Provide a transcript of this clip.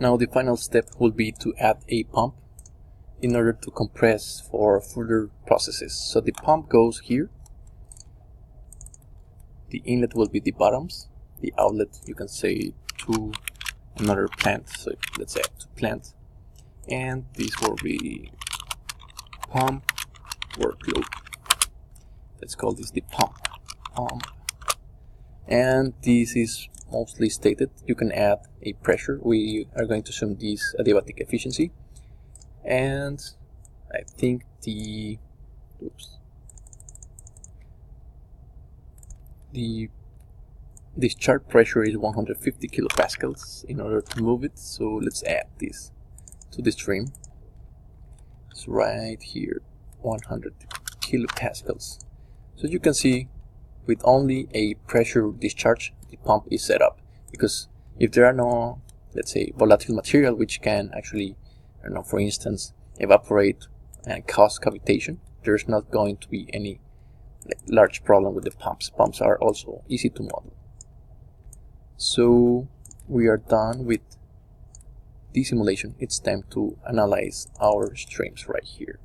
Now the final step will be to add a pump in order to compress for further processes. So the pump goes here, the inlet will be the bottoms, the outlet you can say to another plant, so let's say to plant, and this will be pump workload. Let's call this the pump. And this is mostly stated. You can add a pressure. We are going to assume this adiabatic efficiency, and I think the discharge pressure is 150 kilopascals in order to move it. So let's add this to the stream. It's right here, 100 kilopascals. So you can see with only a pressure discharge, the pump is set up, because if there are no, let's say, volatile material which can actually, I don't know, for instance, evaporate and cause cavitation, there's not going to be any large problem with the pumps. Pumps are also easy to model. So we are done with the simulation. It's time to analyze our streams right here.